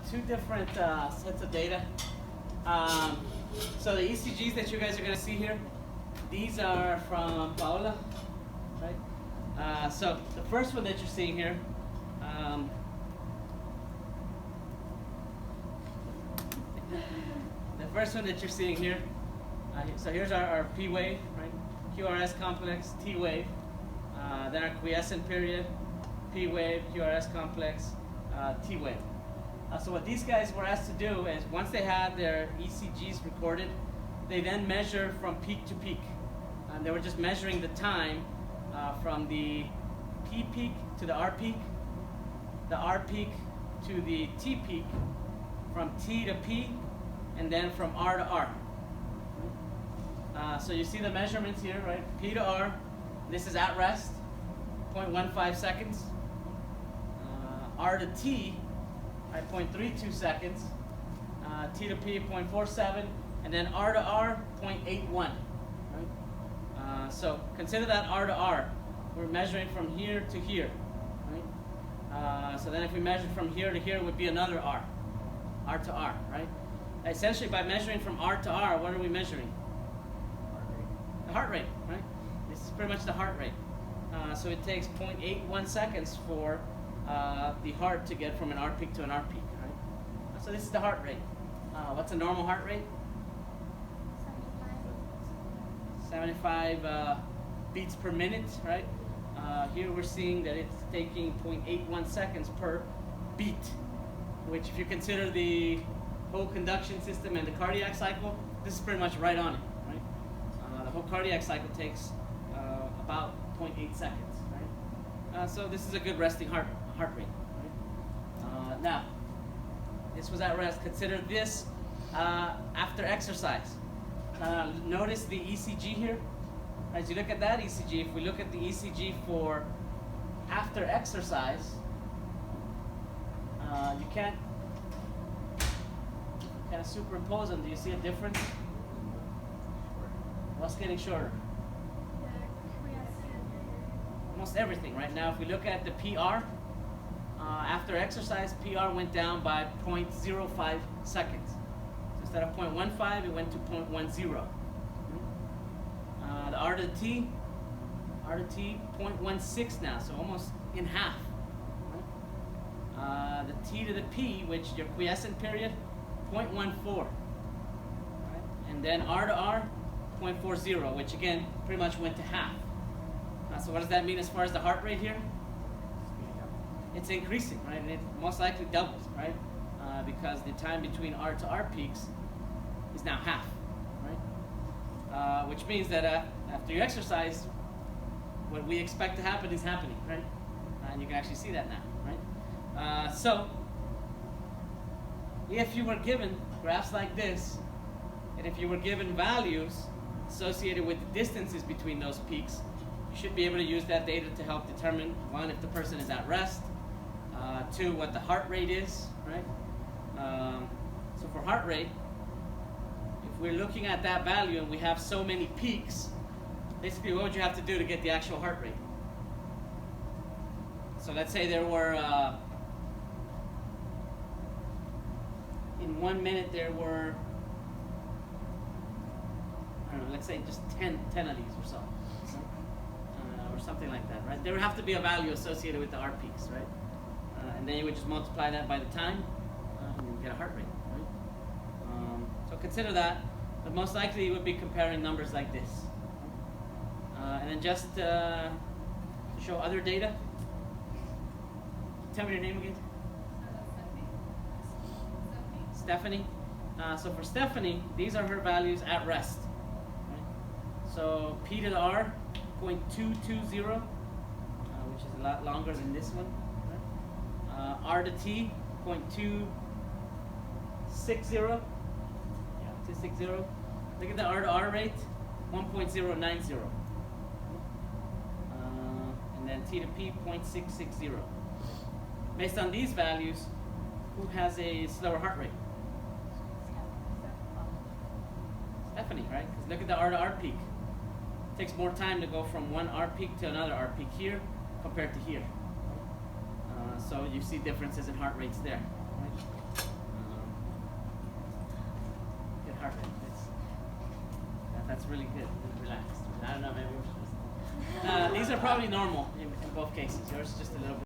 two different sets of data. So the ECGs that you guys are going to see here, these are from Paola, right? So the first one that you're seeing here, so here's our P wave, right? QRS complex, T wave, then our quiescent period, P wave, QRS complex, T wave. So what these guys were asked to do is once they had their ECGs recorded, they then measure from peak to peak. And they were just measuring the time from the P peak to the R peak to the T peak, from T to P, and then from R to R. So you see the measurements here, right? P to R, this is at rest, 0.15 seconds. R to T, right, 0.32 seconds. T to P, 0.47, and then R to R, 0.81. Right? So consider that R to R. We're measuring from here to here. Right? So then if we measure from here to here, it would be another R. R to R, right? Essentially, by measuring from R to R, what are we measuring? The heart rate, right? This is pretty much the heart rate. So it takes 0.81 seconds for the heart to get from an R peak to an R peak, right? So this is the heart rate. What's a normal heart rate? 75 beats per minute, right? Here we're seeing that it's taking 0.81 seconds per beat, which if you consider the whole conduction system and the cardiac cycle, this is pretty much right on it, right? The whole cardiac cycle takes about 0.8 seconds, right? So this is a good resting heart rate, right? Now, this was at rest. Consider this after exercise. Notice the ECG here. As you look at that ECG, if we look at the ECG for after exercise, you can't kind of superimpose them. Do you see a difference? What's getting shorter? Almost everything. Right now, if we look at the PR, after exercise, PR went down by 0.05 seconds. So instead of 0.15, it went to 0.10. The R to T, 0.16 now, so almost in half. The T to the P, which your quiescent period, 0.14. Right? And then R to R, 0.40, which again pretty much went to half. So what does that mean as far as the heart rate here? It's increasing, right? And it most likely doubles, right? Because the time between R to R peaks is now half, right? Which means that after you exercise, what we expect to happen is happening, right? And you can actually see that now, right? So, if you were given graphs like this, and if you were given values associated with the distances between those peaks, you should be able to use that data to help determine, one, if the person is at rest, two, what the heart rate is, right? So for heart rate, if we're looking at that value and we have so many peaks, basically what would you have to do to get the actual heart rate? So let's say there were, in 1 minute there were, I don't know, let's say just 10 of these or so. Or something like that, right? There would have to be a value associated with the R peaks, right? And then you would just multiply that by the time, and you get a heart rate, right? So consider that, but most likely you would be comparing numbers like this. And then just to show other data, tell me your name again. Stephanie. So for Stephanie, these are her values at rest. Right? So P to the R, 0.220, which is a lot longer than this one. Right? R to T, 0.260. Yeah, 260. Look at the R to R rate, 1.090. And then T to P, 0.660. Based on these values, who has a slower heart rate? Stephanie, right? Because look at the R to R peak. It takes more time to go from one R peak to another R peak here compared to here. So you see differences in heart rates there. Right? heart rate. That's really good. Relaxed. I don't know, maybe we're supposed to. These are probably normal in both cases. Yours is just a little bit.